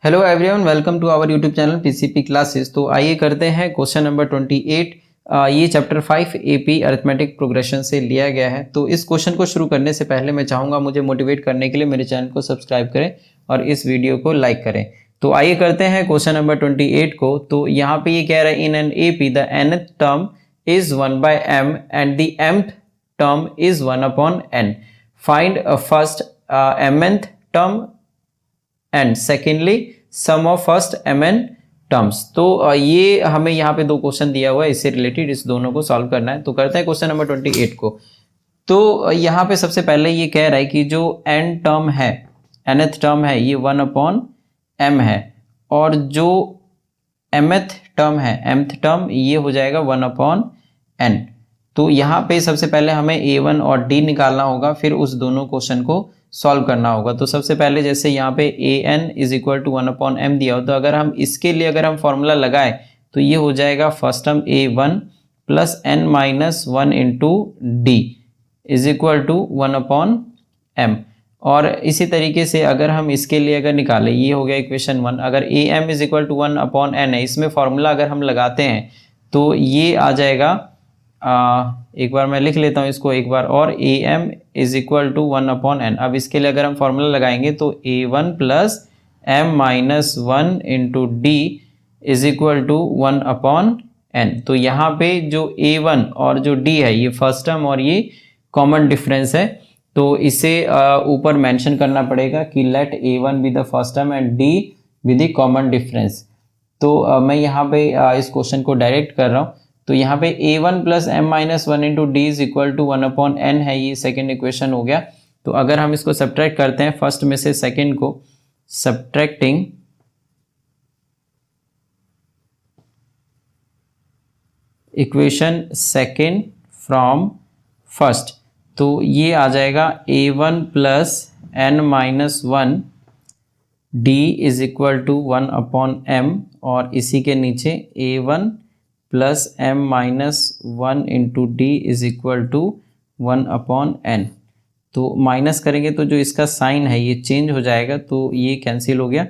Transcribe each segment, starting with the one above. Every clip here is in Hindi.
Hello everyone, welcome to our YouTube channel PCP classes. तो आइए करते हैं क्वेश्चन नंबर 28। ये चैप्टर 5 एपी अरिथमेटिक प्रोग्रेशन से लिया गया है। तो इस क्वेश्चन को शुरू करने से पहले मैं चाहूँगा मुझे मोटिवेट करने के लिए मेरे चैनल को सब्सक्राइब करें और इस वीडियो को लाइक करें। तो आइए करते हैं क्वेश्चन नंबर 28 को। तो यहाँ पे ये कह रहा है in an AP the nth term is 1/m and the mth term is 1/n। Find first mth term and secondly sum of first mn terms. तो ये हमें यहाँ पे दो क्वेश्चन दिया हुआ है, इससे रिलेटेड इस दोनों को सॉल्व करना है। तो करते हैं क्वेश्चन नंबर 28 को। तो यहाँ पे सबसे पहले ये कह रहा है कि जो n टर्म है, nth टर्म है, ये 1/m है और जो mth टर्म है, mth टर्म, ये हो जाएगा 1/n। तो यहाँ पे सबसे पहले हमें a1 और d निकालना होगा, फिर उस दोनों क्वेश्चन को सॉल्व करना होगा। तो सबसे पहले जैसे यहाँ पे an is equal to 1/m दिया हो, तो अगर हम इसके लिए अगर हम फॉर्मूला लगाए तो ये हो जाएगा first term a1 plus n minus 1 into d is equal to 1/m। और इसी तरीके से अगर हम इसके लिए अगर निकालें, ये हो गया इक्वेशन 1। अगर am is equal to 1/n है, इसमें फॉर्मूला अगर हम लगाते हैं तो ये आ जाएगा, एक बार मैं लिख लेता हूँ इसको एक बार और, am is equal to 1/n। अब इसके लिए अगर हम फॉर्मूला लगाएंगे तो a1 plus m minus 1 into d is equal to 1/n। तो यहाँ पे जो a1 और जो d है, ये फर्स्ट टर्म और ये कॉमन डिफरेंस है, तो इसे ऊपर मेंशन करना पड़ेगा कि let a1 be the first term and d be the common difference. तो मैं यहाँ पे इस क्वेश्चन को डायरेक्ट कर रहा हूँ। तो यहाँ पे a1 plus m minus 1 into d is equal to 1/n है, ये सेकेंड इक्वेशन हो गया। तो अगर हम इसको सब्ट्रैक्ट करते हैं फर्स्ट में से सेकेंड को, subtracting equation second from first, तो ये आ जाएगा a1 plus n minus 1 d is equal to 1/m और इसी के नीचे a1 plus m minus 1 into d is equal to 1/n। तो माइनस करेंगे तो जो इसका साइन है ये चेंज हो जाएगा, तो ये कैंसिल हो गया।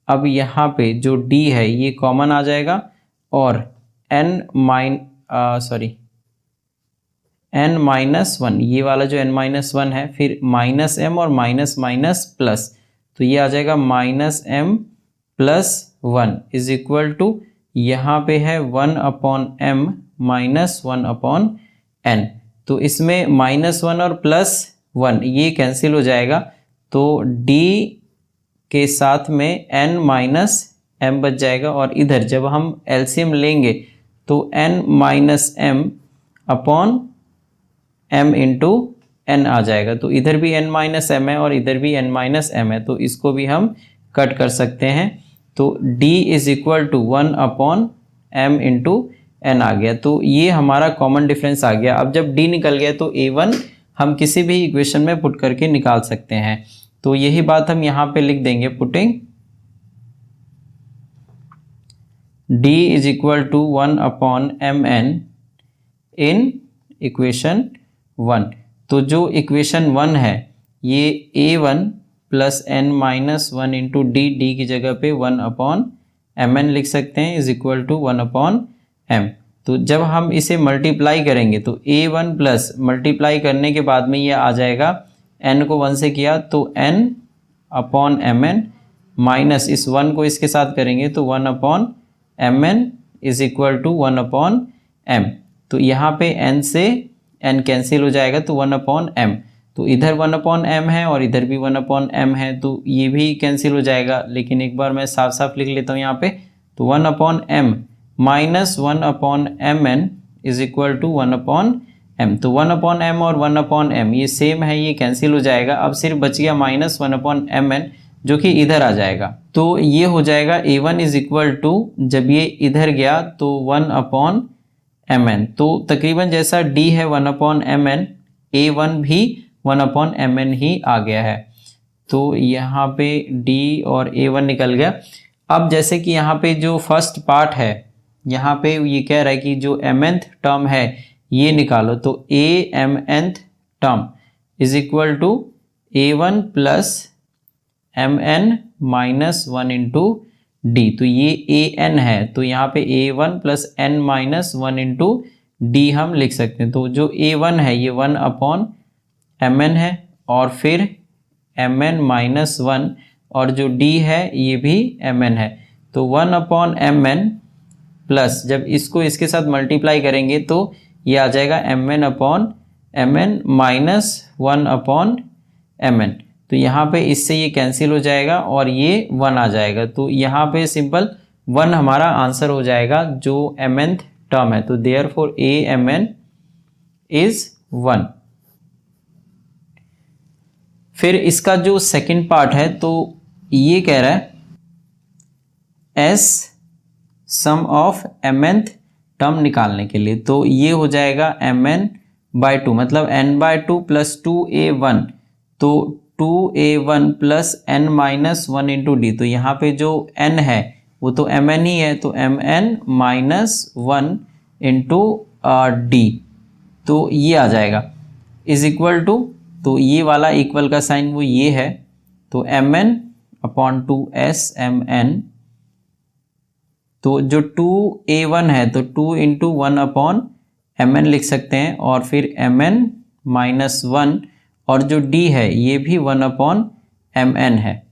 अब यहाँ पे जो d है ये कॉमन आ जाएगा और n माइनस 1, ये वाला जो n माइनस 1 है, फिर माइनस m और माइनस माइनस प्लस, तो ये आ जाएगा minus m plus 1 is equal to, यहाँ पे है 1/m माइनस 1/n। तो इसमें माइनस 1 और प्लस 1 ये कैंसिल हो जाएगा, तो d के साथ में n माइनस m बच जाएगा और इधर जब हम एलसीएम लेंगे तो n minus m upon m into n आ जाएगा। तो इधर भी n माइनस m है और इधर भी n माइनस m है, तो इसको भी हम कट कर सकते हैं। तो d is equal to 1/m into n आ गया। तो ये हमारा कॉमन डिफरेंस आ गया। अब जब d निकल गया तो a1 हम किसी भी इक्वेशन में पुट करके निकाल सकते हैं। तो यही बात हम यहाँ पे लिख देंगे, putting d is equal to 1/mn in equation 1। तो जो इक्वेशन 1 है ये a1 plus n minus 1 into d की जगह पे 1/mn लिख सकते हैं इज इक्वल टू 1/m। तो जब हम इसे मल्टीप्लाई करेंगे तो a1 प्लस मल्टीप्लाई करने के बाद में ये आ जाएगा, n को 1 से किया तो n/mn माइनस इस 1 को इसके साथ करेंगे तो 1/mn is equal to 1/m। तो यहाँ पे n से n कैंसिल हो जाएगा तो 1/m। तो इधर 1/m है और इधर भी 1/m है, तो ये भी कैंसिल हो जाएगा। लेकिन एक बार मैं साफ साफ लिख लेता हूँ यहाँ पे, तो 1/m minus 1/mn is equal to 1/m। तो 1/m और 1/m ये सेम है, ये कैंसिल हो जाएगा। अब सिर्फ बच गया माइनस 1/mn जो कि इधर आ जाएगा। तो ये हो जाएगा a1 इज इक्वल टू, जब ये इधर गया तो 1/mn। तो तकरीबन जैसा d है 1/mn, a1 भी 1/mn ही आ गया है। तो यहाँ पे d और a1 निकल गया। अब जैसे कि यहाँ पे जो फर्स्ट पार्ट है, यहाँ पे ये कह रहा है कि जो mnth टर्म है ये निकालो, तो amnth term is equal to a1 plus mn minus one into D. तो ये ए एन है, तो यहाँ पे A one plus N minus one into D हम लिख सकते हैं। तो जो ए वन है ये वन अपॉन एम एन है, और फिर एम एन माइनस वन, और जो डी है ये भी एम एन है। तो one upon M N plus जब इसको इसके साथ मल्टीप्लाई करेंगे तो ये आ जाएगा M N upon M N minus one upon M N. तो यहाँ पे इससे ये कैंसिल हो जाएगा और ये वन आ जाएगा। तो यहाँ पे सिंपल वन हमारा आंसर हो जाएगा जो एम एन टर्म है। तो therefore a m n is one. फिर इसका जो सेकंड पार्ट है तो ये कह रहा है S sum of M N term निकालने के लिए। तो ये हो जाएगा एम एन बाई टू, मतलब N by two plus two A one. तो टू ए one plus N minus one into D. तो यहाँ पे जो एन है वो तो एम एन ही है, तो m N minus one into D. तो ये आ जाएगा इज इक्वल टू, तो ये वाला इक्वल का साइन वो ये है, तो m N upon two S m N. तो जो टू ए वन है तो two into one upon M n लिख सकते हैं, और फिर एम एन माइनस वन, और जो डी है ये भी वन अपॉन एम एन है।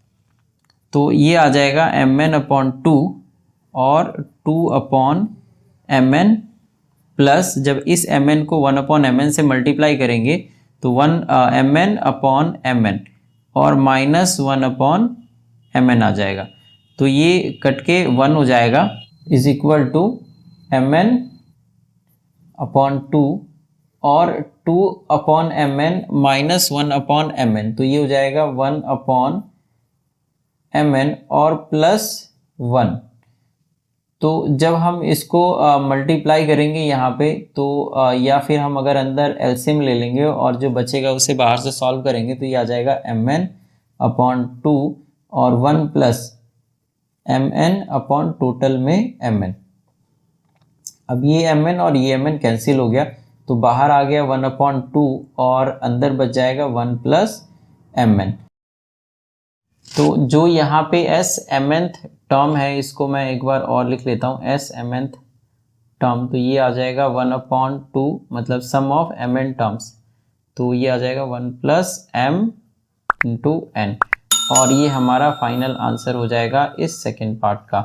तो ये आ जाएगा एम एन अपॉन टू और two upon M N plus जब इस एम एन को वन अपॉन एम एन से मल्टीप्लाई करेंगे तो one M N upon M N और minus one upon M N आ जाएगा। तो ये कट के वन हो जाएगा is equal to M N upon two और two upon M N minus one upon M N. तो ये हो जाएगा वन अपॉन एम एन और प्लस वन। तो जब हम इसको मल्टीप्लाई करेंगे यहाँ पे तो या फिर हम अगर अंदर एलसीएम ले लेंगे और जो बचेगा उसे बाहर से सॉल्व करेंगे तो ये आ जाएगा एम एन अपॉन टू और one plus m N upon total में एम एन। अब ये एम एन और ये एम एन कैंसिल हो गया तो बाहर आ गया वन अपॉन टू और अंदर बच जाएगा वन प्लस एम एन। तो जो यहाँ पे एस एम एन टर्म है इसको मैं एक बार और लिख लेता हूँ, एस एम एन टर्म। तो ये आ जाएगा वन अपॉन टू मतलब sum of M n terms. तो ये आ जाएगा one plus m into n, और ये हमारा फाइनल आंसर हो जाएगा इस सेकेंड पार्ट का।